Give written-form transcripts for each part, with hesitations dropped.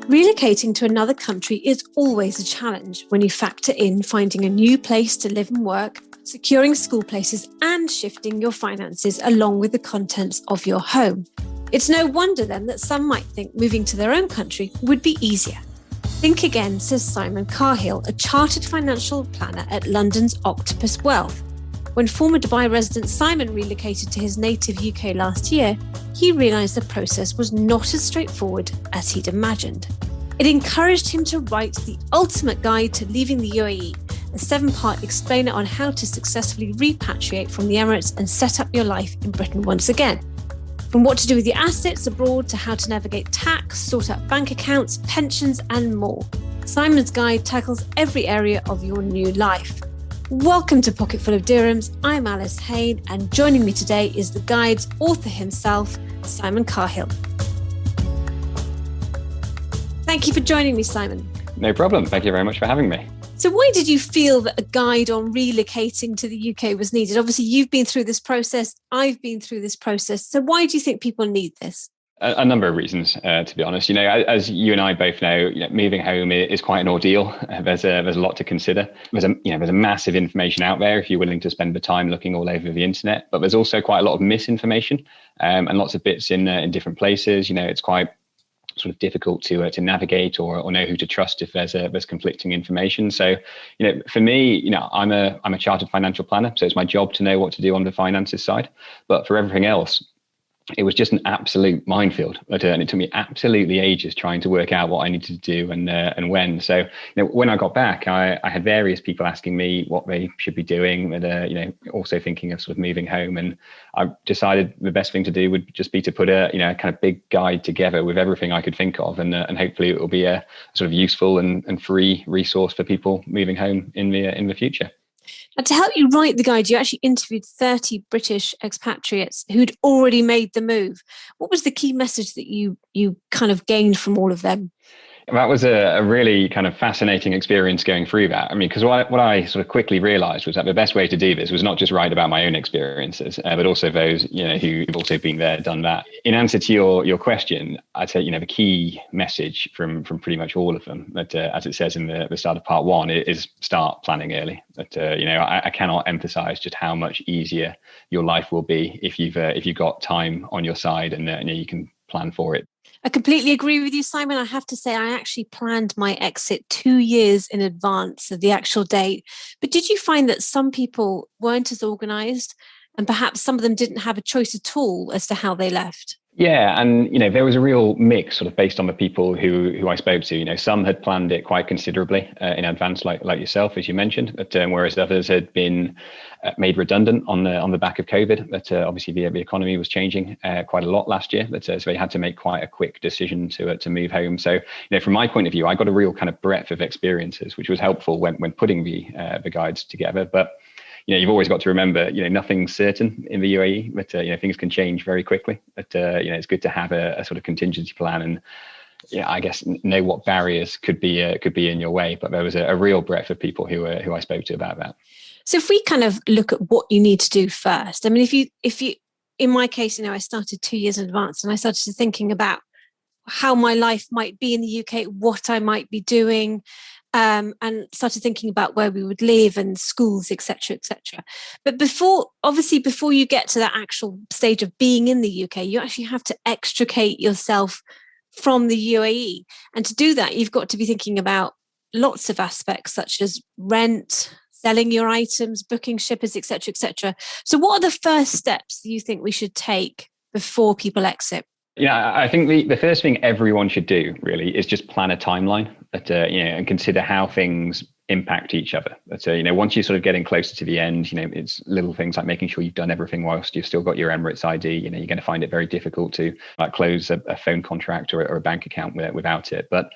Relocating to another country is always a challenge when you factor in finding a new place to live and work, securing school places, and shifting your finances along with the contents of your home. It's no wonder then that some might think moving to their own country would be easier. Think again, says Simon Cahill, a chartered financial planner at London's Octopus Wealth. When former Dubai resident Simon relocated to his native UK last year, he realised the process was not as straightforward as he'd imagined. It encouraged him to write the ultimate guide to leaving the UAE, a 7-part explainer on how to successfully repatriate from the Emirates and set up your life in Britain once again. From what to do with your assets abroad to how to navigate tax, sort out bank accounts, pensions, and more. Simon's guide tackles every area of your new life. Welcome to Pocket Full of Dirhams. I'm Alice Haine, and joining me today is the guide's author himself, Simon Cahill. Thank you for joining me, Simon. No problem. Thank you very much for having me. So why did you feel that a guide on relocating to the UK was needed? Obviously, you've been through this process. I've been through this process. So why do you think people need this? A number of reasons, to be honest. As you and I both know, moving home is quite an ordeal. There's a lot to consider. There's a massive information out there if you're willing to spend the time looking all over the internet. But there's also quite a lot of misinformation and lots of bits in different places. It's quite sort of difficult to navigate or know who to trust if there's conflicting information. So, for me, I'm a chartered financial planner, so it's my job to know what to do on the finances side. But for everything else, it was just an absolute minefield, and it took me absolutely ages trying to work out what I needed to do and when. So, when I got back, I had various people asking me what they should be doing, and also thinking of sort of moving home. And I decided the best thing to do would just be to put a kind of big guide together with everything I could think of, and hopefully it will be a sort of useful and free resource for people moving home in the future. And to help you write the guide, you actually interviewed 30 British expatriates who'd already made the move. What was the key message that you kind of gained from all of them? That was a really kind of fascinating experience going through that. I mean, because what I sort of quickly realized was that the best way to do this was not just write about my own experiences, but also those, who've also been there, done that. In answer to your question, I'd say, the key message from pretty much all of them, that as it says in the start of part 1, is start planning early. That, I cannot emphasize just how much easier your life will be if you've got time on your side and you can plan for it. I completely agree with you, Simon. I have to say, I actually planned my exit 2 years in advance of the actual date. But did you find that some people weren't as organised, and perhaps some of them didn't have a choice at all as to how they left? Yeah, and there was a real mix, sort of based on the people who I spoke to. Some had planned it quite considerably in advance, like yourself, as you mentioned, but whereas others had been made redundant on the back of COVID. But obviously the economy was changing quite a lot last year. But so they had to make quite a quick decision to move home. So from my point of view, I got a real kind of breadth of experiences, which was helpful when putting the guides together. But you've always got to remember, nothing's certain in the UAE, but things can change very quickly. But it's good to have a sort of contingency plan and I guess know what barriers could be in your way. But there was a real breadth of people who I spoke to about that. So if we kind of look at what you need to do first, I mean, if you, in my case, I started 2 years in advance, and I started thinking about how my life might be in the UK, what I might be doing. And started thinking about where we would live and schools, etc., etc. But before you get to that actual stage of being in the UK, you actually have to extricate yourself from the UAE. And to do that, you've got to be thinking about lots of aspects, such as rent, selling your items, booking shippers, etc., etc. So what are the first steps you think we should take before people exit? I think the first thing everyone should do really is just plan a timeline and consider how things impact each other. But once you're sort of getting closer to the end, it's little things like making sure you've done everything whilst you've still got your Emirates ID. You're going to find it very difficult to close a phone contract or a bank account without it. But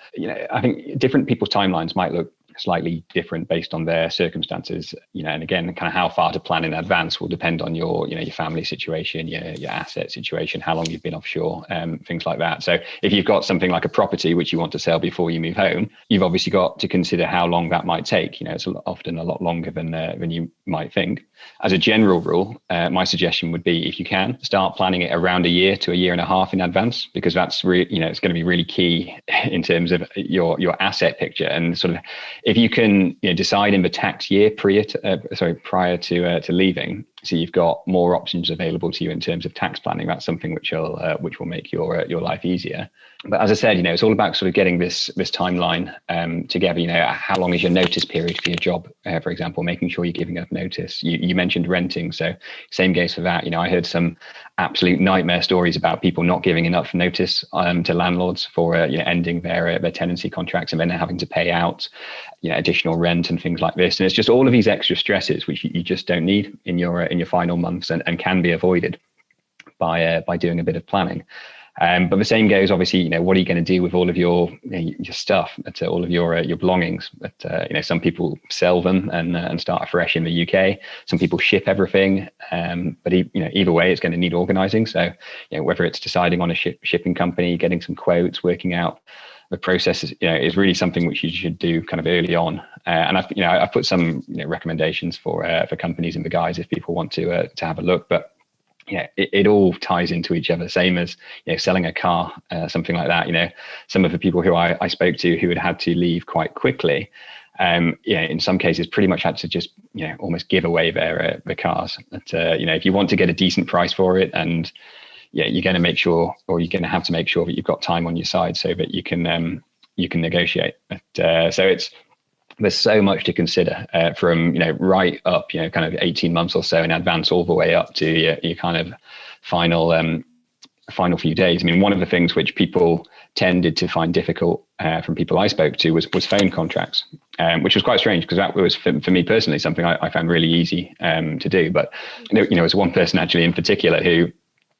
I think different people's timelines might look slightly different based on their circumstances, and again, kind of how far to plan in advance will depend on your family situation, your asset situation, how long you've been offshore, things like that. So if you've got something like a property which you want to sell before you move home, you've obviously got to consider how long that might take. It's often a lot longer than you might think. As a general rule, my suggestion would be, if you can, start planning it around a year to a year and a half in advance, because that's it's going to be really key in terms of your asset picture. And sort of, if you can decide in the tax year prior to leaving, so you've got more options available to you in terms of tax planning. That's something which will make your life easier. But as I said, it's all about sort of getting this timeline together. How long is your notice period for your job, for example, making sure you're giving enough notice. You mentioned renting, so same goes for that. I heard some absolute nightmare stories about people not giving enough notice to landlords for ending their tenancy contracts, and then they're having to pay out additional rent and things like this. And it's just all of these extra stresses which you just don't need in your final months, and can be avoided by doing a bit of planning. But the same goes, obviously, what are you going to do with all of your stuff, all of your belongings? But some people sell them and start afresh in the UK. Some people ship everything. But either way, it's going to need organising. So whether it's deciding on a shipping company, getting some quotes, working out the process is really something which you should do kind of early on. And I've put some recommendations for companies in the guides if people want to have a look. But it all ties into each other, same as selling a car, something like that. Some of the people who I spoke to who had to leave quite quickly, in some cases pretty much had to just almost give away their cars. But if you want to get a decent price for it, and you're going to make sure, or you're going to have to make sure that you've got time on your side so that you can negotiate. But there's so much to consider from right up kind of 18 months or so in advance, all the way up to your kind of final few days. I mean, one of the things which people tended to find difficult from people I spoke to was phone contracts, which was quite strange, because that was for me personally something I found really easy to do. But there's one person actually in particular who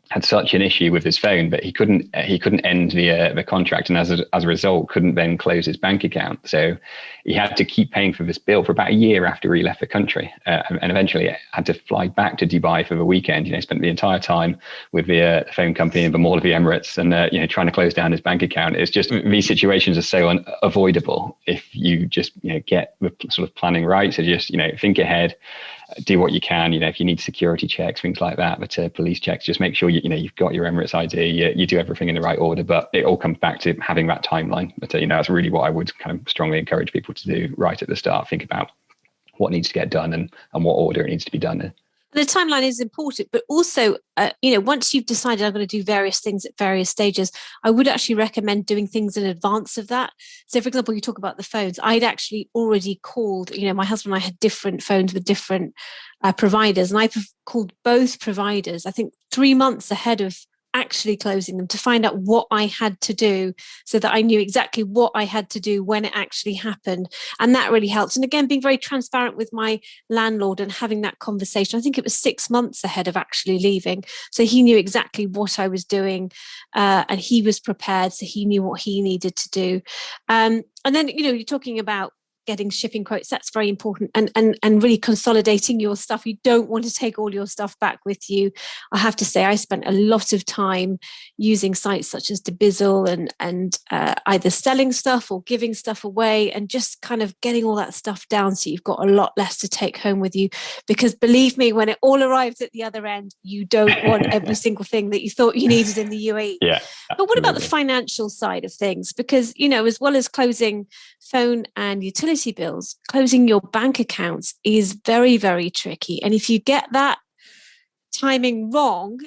had such an issue with his phone, but he couldn't end the contract, and as a result couldn't then close his bank account. So he had to keep paying for this bill for about a year after he left the country, and eventually had to fly back to Dubai for the weekend. Spent the entire time with the phone company in the Mall of the Emirates, and trying to close down his bank account. It's just, these situations are so unavoidable if you just get the sort of planning right. So just think ahead, do what you can. If you need security checks, things like that, but police checks, just make sure you've got your Emirates ID, you do everything in the right order. But it all comes back to having that timeline. But that's really what I would kind of strongly encourage people to do right at the start. Think about what needs to get done and what order it needs to be done in. The timeline is important, but also, once you've decided I'm going to do various things at various stages, I would actually recommend doing things in advance of that. So, for example, you talk about the phones. I'd actually already called, my husband and I had different phones with different providers, and I called both providers, I think 3 months ahead of actually closing them, to find out what I had to do, so that I knew exactly what I had to do when it actually happened. And that really helps. And again, being very transparent with my landlord and having that conversation. I think it was 6 months ahead of actually leaving. So he knew exactly what I was doing, and he was prepared. So he knew what he needed to do. And then, you're talking about getting shipping quotes. That's very important, and really consolidating your stuff. You don't want to take all your stuff back with you. I have to say, I spent a lot of time using sites such as Debizzle and either selling stuff or giving stuff away, and just kind of getting all that stuff down so you've got a lot less to take home with you. Because believe me, when it all arrives at the other end, you don't want every single thing that you thought you needed in the UAE. Yeah. But what about the financial side of things? Because, as well as closing phone and utility bills, closing your bank accounts is very, very tricky. And if you get that timing wrong,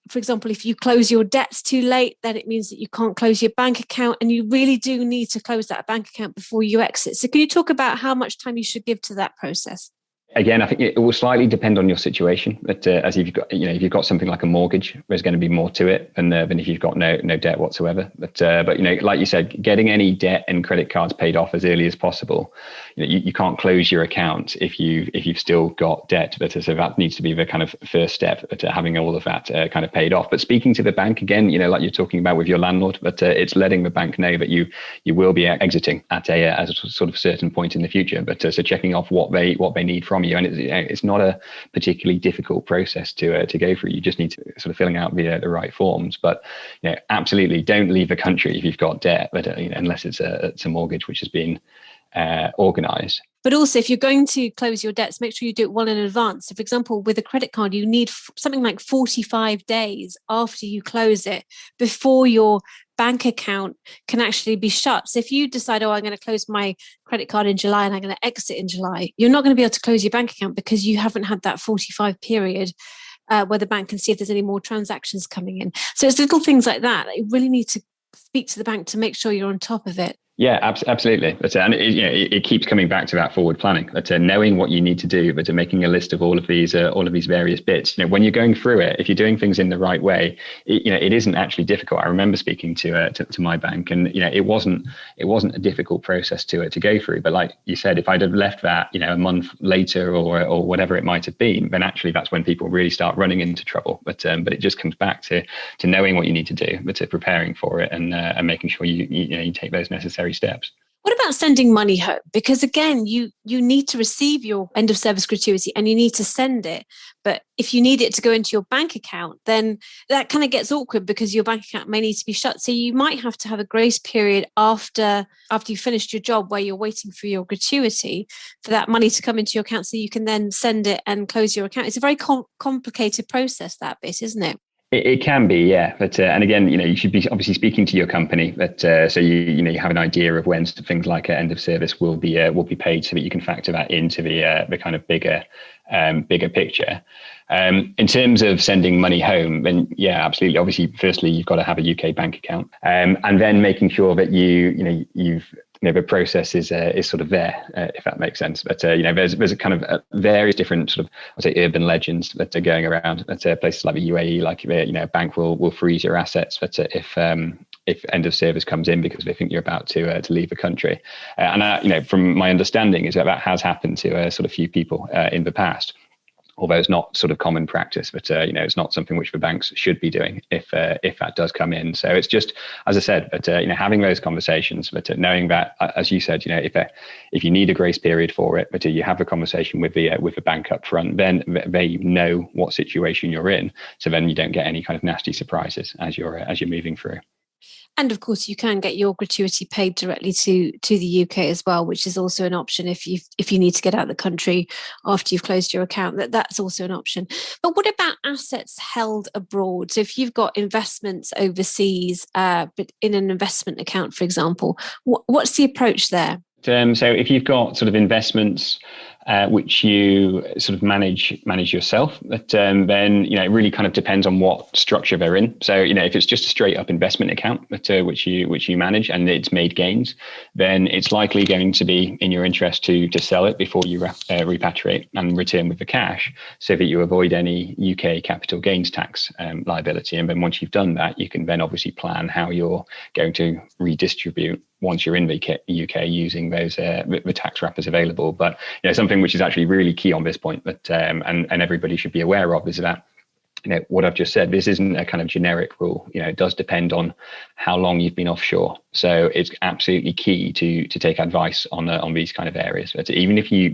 for example, if you close your debts too late, then it means that you can't close your bank account, and you really do need to close that bank account before you exit. So can you talk about how much time you should give to that process? Again, I think it will slightly depend on your situation. But as if you've got something like a mortgage, there's going to be more to it than if you've got no debt whatsoever. But like you said, getting any debt and credit cards paid off as early as possible. You can't close your account if you've still got debt. But so that needs to be the kind of first step to having all of that kind of paid off. But speaking to the bank again, like you're talking about with your landlord, but it's letting the bank know that you will be exiting at a sort of certain point in the future. But so checking off what they need from you, and it's not a particularly difficult process to go through. You just need to sort of filling out the right forms. But absolutely don't leave the country if you've got debt, but unless it's a mortgage which has been organised. But also, if you're going to close your debts, make sure you do it well in advance. So, for example, with a credit card, you need something like 45 days after you close it before your bank account can actually be shut. So if you decide, I'm going to close my credit card in July and I'm going to exit in July, you're not going to be able to close your bank account because you haven't had that 45 period where the bank can see if there's any more transactions coming in. So it's little things like that. You really need to speak to the bank to make sure you're on top of it. Yeah, absolutely. And it keeps coming back to that forward planning, knowing what you need to do, but making a list of all of these various bits. When you're going through it, if you're doing things in the right way, it isn't actually difficult. I remember speaking to my bank, and it wasn't a difficult process to go through. But like you said, if I'd have left that a month later or whatever it might have been, then actually that's when people really start running into trouble. But it just comes back to knowing what you need to do, but to preparing for it and making sure you take those necessary steps. What about sending money home? Because again, you need to receive your end of service gratuity and you need to send it. But if you need it to go into your bank account, then that kind of gets awkward because your bank account may need to be shut. So you might have to have a grace period after you finished your job where you're waiting for your gratuity for that money to come into your account so you can then send it and close your account. It's a very complicated process, that bit, isn't it? It can be, yeah. But and again, you should be obviously speaking to your company, but so you have an idea of when things like end of service will be paid, so that you can factor that into the kind of bigger picture. In terms of sending money home, then yeah, absolutely. Obviously, firstly, you've got to have a UK bank account, and then making sure that the process is sort of there, if that makes sense. But there's a kind of various different sort of, I'd say, urban legends that are going around. That places like the UAE, like a bank will freeze your assets. But if end of service comes in because they think you're about to leave the country, and from my understanding is that has happened to sort of few people in the past. Although it's not sort of common practice, but it's not something which the banks should be doing if that does come in. So it's just, as I said, but having those conversations, but knowing that, as you said, if you need a grace period for it, but you have a conversation with the bank up front, then they know what situation you're in. So then you don't get any kind of nasty surprises as you're moving through. And of course, you can get your gratuity paid directly to the UK as well, which is also an option if you need to get out of the country after you've closed your account. That's also an option. But what about assets held abroad? So if you've got investments overseas, but in an investment account, for example, what's the approach there? So if you've got sort of investments which you sort of manage yourself, but then it really kind of depends on what structure they're in. So if it's just a straight up investment account which you manage and it's made gains, then it's likely going to be in your interest to sell it before you repatriate and return with the cash, so that you avoid any UK capital gains tax liability. And then once you've done that, you can then obviously plan how you're going to redistribute once you're in the UK using those the tax wrappers available. But something which is actually really key on this point, but and everybody should be aware of, is that what I've just said, this isn't a kind of generic rule. It does depend on how long you've been offshore. So it's absolutely key to take advice on these kind of areas. But even if you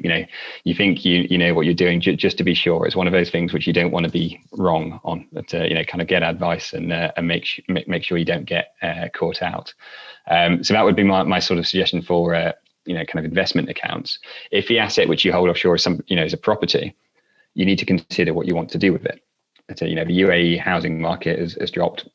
think you know what you're doing, just to be sure, it's one of those things which you don't want to be wrong on. But kind of get advice and make sure you don't get caught out. So that would be my sort of suggestion for kind of investment accounts. If the asset which you hold offshore is is a property, you need to consider what you want to do with it. So, the UAE housing market has dropped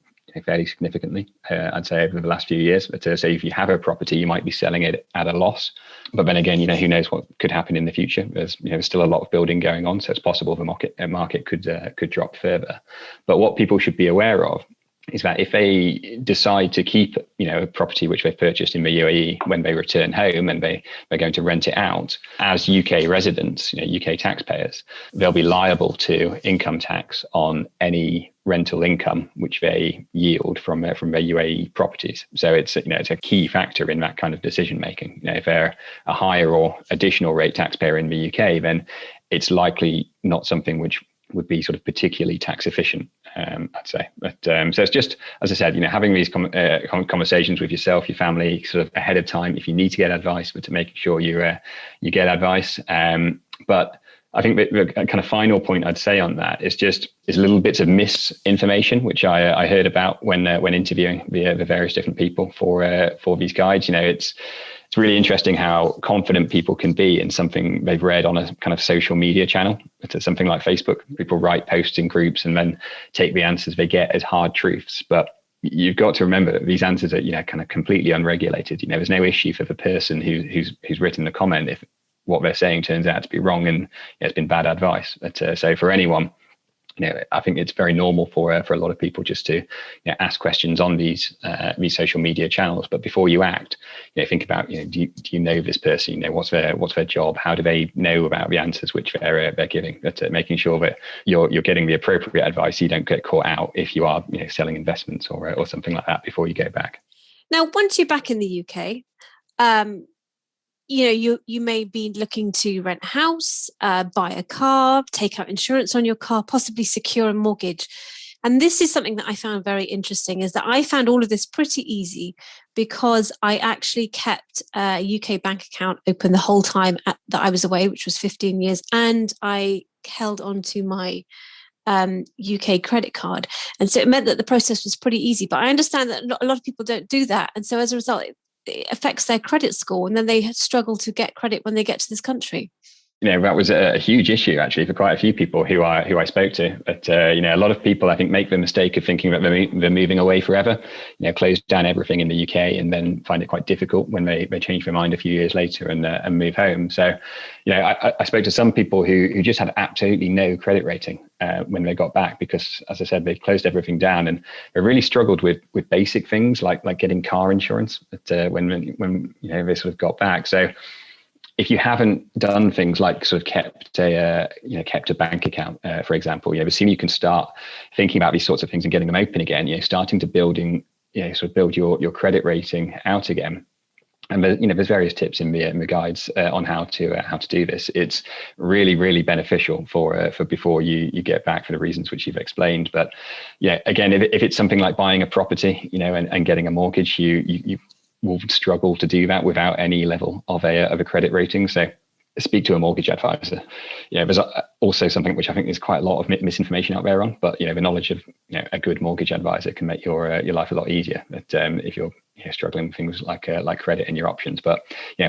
fairly significantly, I'd say, over the last few years. But so if you have a property, you might be selling it at a loss. But then again, who knows what could happen in the future? There's still a lot of building going on, so it's possible the market could drop further. But what people should be aware of is that if they decide to keep, a property which they've purchased in the UAE, when they return home and they're going to rent it out as UK residents, UK taxpayers, they'll be liable to income tax on any rental income which they yield from their UAE properties. So it's a key factor in that kind of decision making. If they're a higher or additional rate taxpayer in the UK, then it's likely not something which would be sort of particularly tax efficient, I'd say. But so it's just, as I said, having these conversations with yourself, your family, sort of ahead of time, if you need to get advice, but to making sure you get advice. But I think the kind of final point I'd say on that is little bits of misinformation, which I heard about when interviewing the various different people for these guides. It's it's really interesting how confident people can be in something they've read on a kind of social media channel. It's something like Facebook. People write posts in groups and then take the answers they get as hard truths. But you've got to remember that these answers are, kind of completely unregulated. There's no issue for the person who's written the comment if what they're saying turns out to be wrong and it's been bad advice. But so for anyone, I think it's very normal for a lot of people just to ask questions on these social media channels. But before you act, think about do you know this person? What's their job? How do they know about the answers which they're giving? But making sure that you're getting the appropriate advice, so you don't get caught out if you are selling investments or something like that before you go back. Now, once you're back in the UK, you may be looking to rent a house, buy a car, take out insurance on your car, possibly secure a mortgage. And this is something that I found very interesting, is that I found all of this pretty easy because I actually kept a UK bank account open the whole time that I was away, which was 15 years. And I held on to my UK credit card. And so it meant that the process was pretty easy. But I understand that a lot of people don't do that. And so as a result, it affects their credit score, and then they struggle to get credit when they get to this country. That was a huge issue actually for quite a few people who I spoke to. But a lot of people I think make the mistake of thinking that they're moving away forever. Close down everything in the UK and then find it quite difficult when they change their mind a few years later and move home. So, I spoke to some people who just had absolutely no credit rating when they got back because, as I said, they've closed everything down and they really struggled with basic things like getting car insurance. But when they sort of got back, so. If you haven't done things like sort of kept a bank account, for example, the sooner you can start thinking about these sorts of things and getting them open again, starting to build your credit rating out again. And there's various tips in the guides on how to do this. It's really, really beneficial for before you get back for the reasons which you've explained. But again, if it's something like buying a property, and getting a mortgage, you will struggle to do that without any level of a credit rating. So speak to a mortgage advisor. There's also something which I think there's quite a lot of misinformation out there on, but the knowledge of a good mortgage advisor can make your life a lot easier. But if you're struggling with things like credit and your options, but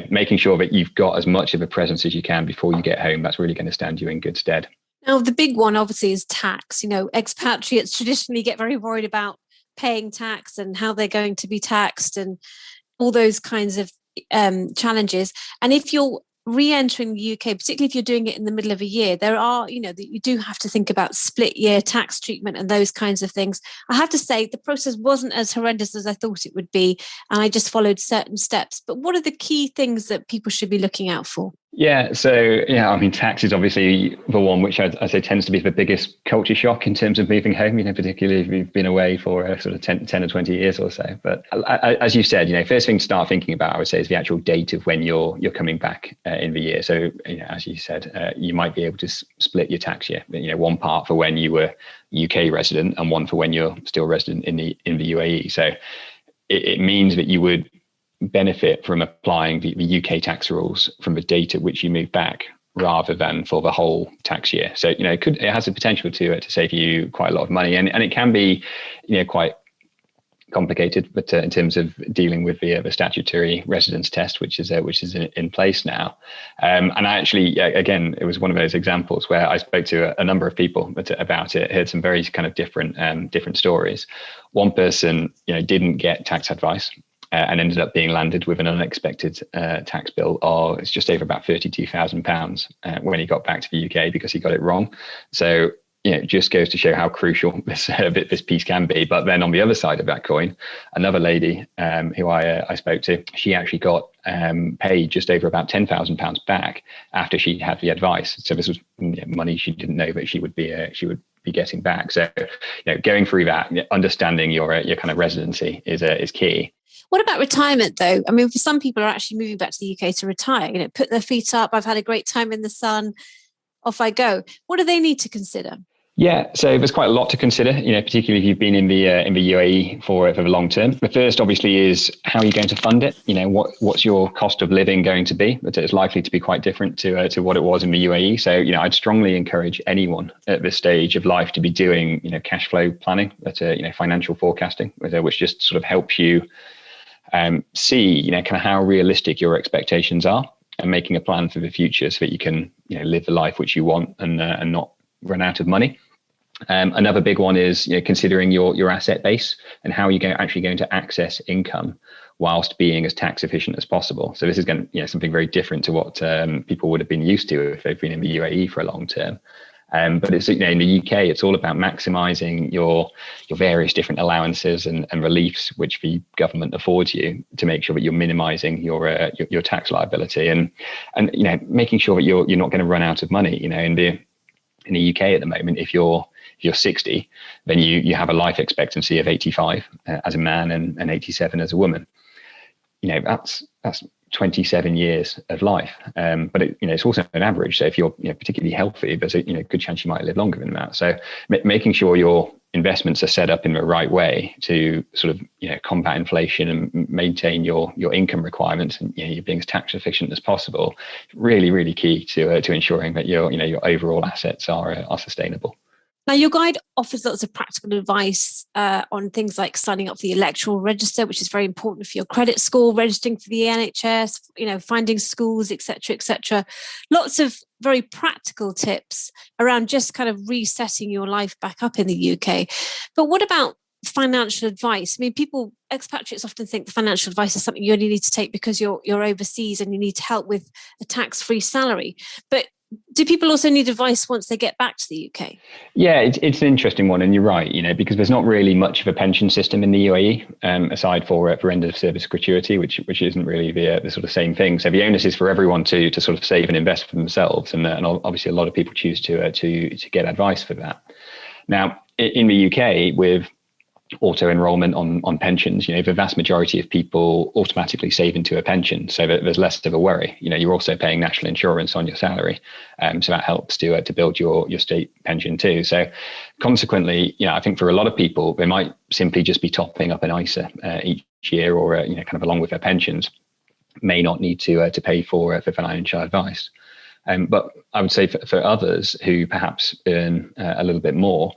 making sure that you've got as much of a presence as you can before you get home, that's really going to stand you in good stead. Now, the big one obviously is tax. Expatriates traditionally get very worried about paying tax and how they're going to be taxed and all those kinds of challenges. And if you're re-entering the UK, particularly if you're doing it in the middle of a year, there are, you do have to think about split year tax treatment and those kinds of things. I have to say the process wasn't as horrendous as I thought it would be. And I just followed certain steps. But what are the key things that people should be looking out for? Yeah, so tax is obviously the one which I'd say tends to be the biggest culture shock in terms of moving home, particularly if you've been away for sort of 10 or 20 years or so. But as you said, first thing to start thinking about, I would say, is the actual date of when you're coming back in the year. So, as you said, you might be able to split your tax year, one part for when you were UK resident and one for when you're still resident in the UAE. So it means that you would benefit from applying the UK tax rules from the date at which you move back rather than for the whole tax year. So, it has the potential to save you quite a lot of money, and it can be, quite complicated, but in terms of dealing with the statutory residence test, which is in place now. And I actually, again, it was one of those examples where I spoke to a number of people about it, heard some very kind of different stories. One person, didn't get tax advice. And ended up being landed with an unexpected tax bill of it's just over about £32,000 when he got back to the UK because he got it wrong. So it just goes to show how crucial this piece can be. But then on the other side of that coin, another lady who I spoke to, she actually got paid just over about £10,000 back after she had the advice. So this was money she didn't know that she would be getting back. So going through that, understanding your kind of residency is key. What about retirement, though? I mean, for some people are actually moving back to the UK to retire, put their feet up. I've had a great time in the sun. Off I go. What do they need to consider? Yeah, so there's quite a lot to consider, particularly if you've been in the UAE for the long term. The first, obviously, is how are you going to fund it? What's your cost of living going to be? It's likely to be quite different to what it was in the UAE. So, I'd strongly encourage anyone at this stage of life to be doing, cash flow planning, financial forecasting, which just sort of helps you See, kind of how realistic your expectations are, and making a plan for the future so that you can, live the life which you want and not run out of money. Another big one is considering your asset base and how you're actually going to access income whilst being as tax efficient as possible. So this is going to something very different to what people would have been used to if they've been in the UAE for a long term. But it's in the UK, it's all about maximising your various different allowances and reliefs which the government affords you to make sure that you're minimising your tax liability and making sure that you're not going to run out of money. In the UK at the moment, if you're 60, then you have a life expectancy of 85 as a man and 87 as a woman. That's 27 years of life. But it's also an average. So if you're particularly healthy, there's a good chance you might live longer than that. So making sure your investments are set up in the right way to sort of combat inflation and maintain your income requirements, and you're being as tax efficient as possible, really, really key to ensuring that your overall assets are sustainable. Now, your guide offers lots of practical advice on things like signing up for the electoral register, which is very important for your credit score, registering for the NHS, finding schools, etc. Lots of very practical tips around just kind of resetting your life back up in the UK. But what about financial advice? I mean, expatriates often think the financial advice is something you only need to take because you're overseas and you need help with a tax-free salary. But do people also need advice once they get back to the UK? Yeah, it's an interesting one, and you're right. Because there's not really much of a pension system in the UAE, aside for end of service gratuity, which isn't really the sort of same thing. So the onus is for everyone to sort of save and invest for themselves, and obviously a lot of people choose to get advice for that. Now, in the UK, with auto enrollment on pensions, the vast majority of people automatically save into a pension, so that there's less of a worry. You're also paying national insurance on your salary, so that helps to build your state pension too. So consequently, I think for a lot of people, they might simply just be topping up an ISA each year, or kind of along with their pensions, may not need to pay for financial advice. But I would say for others who perhaps earn a little bit more,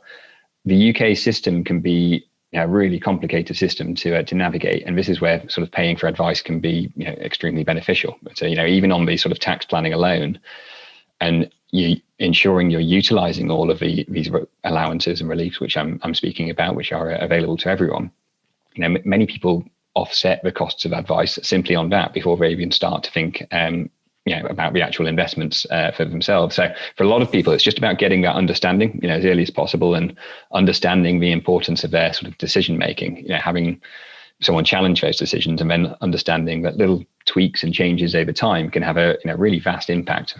the UK system can be a really complicated system to navigate, and this is where sort of paying for advice can be extremely beneficial. So even on the sort of tax planning alone, and you ensuring you're utilising all of these allowances and reliefs which I'm speaking about, which are available to everyone. Many people offset the costs of advice simply on that before they even start to think about the actual investments for themselves. So for a lot of people, it's just about getting that understanding, as early as possible, and understanding the importance of their sort of decision making, having someone challenge those decisions, and then understanding that little tweaks and changes over time can have a really vast impact,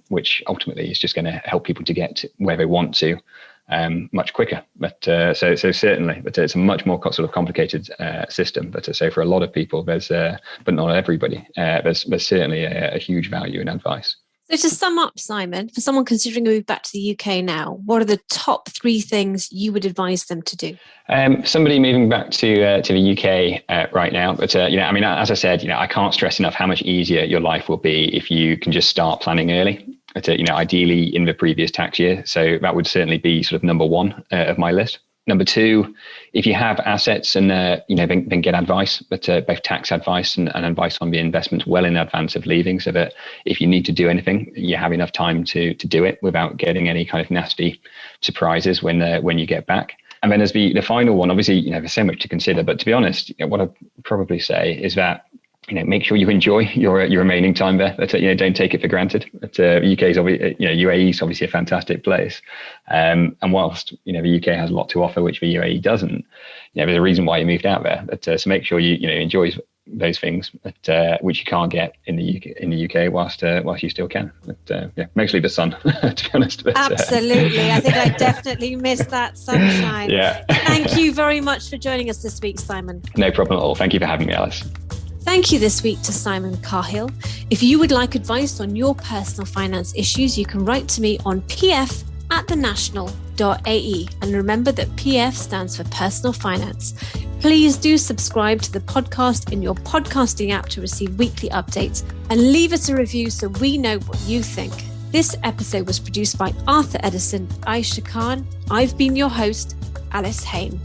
which ultimately is just going to help people to get to where they want to much quicker. But so certainly, but it's a much more sort of complicated system. But so for a lot of people, there's but not everybody, there's certainly a huge value in advice. So to sum up, Simon, for someone considering a move back to the UK now, what are the top 3 things you would advise them to do? Somebody moving back to the UK right now, but as I said, I can't stress enough how much easier your life will be if you can just start planning early. Ideally in the previous tax year. So that would certainly be sort of number 1 of my list. Number 2, if you have assets and then get advice, but both tax advice and advice on the investments well in advance of leaving, so that if you need to do anything, you have enough time to do it without getting any kind of nasty surprises when you get back. And then as the final one, obviously, there's so much to consider. But to be honest, what I'd probably say is that make sure you enjoy your remaining time there. But don't take it for granted. But UK is UAE is obviously a fantastic place, and whilst the UK has a lot to offer which the UAE doesn't, there's a reason why you moved out there. But so make sure you enjoy those things, which you can't get in the UK whilst you still can. But mostly the sun, to be honest. But, absolutely, I think I definitely missed that sunshine. Yeah. Thank you very much for joining us this week, Simon. No problem at all. Thank you for having me, Alice. Thank you this week to Simon Cahill. If you would like advice on your personal finance issues, you can write to me on pf@thenational.ae. And remember that PF stands for personal finance. Please do subscribe to the podcast in your podcasting app to receive weekly updates, and leave us a review so we know what you think. This episode was produced by Arthur Edison, Aisha Khan. I've been your host, Alice Haine.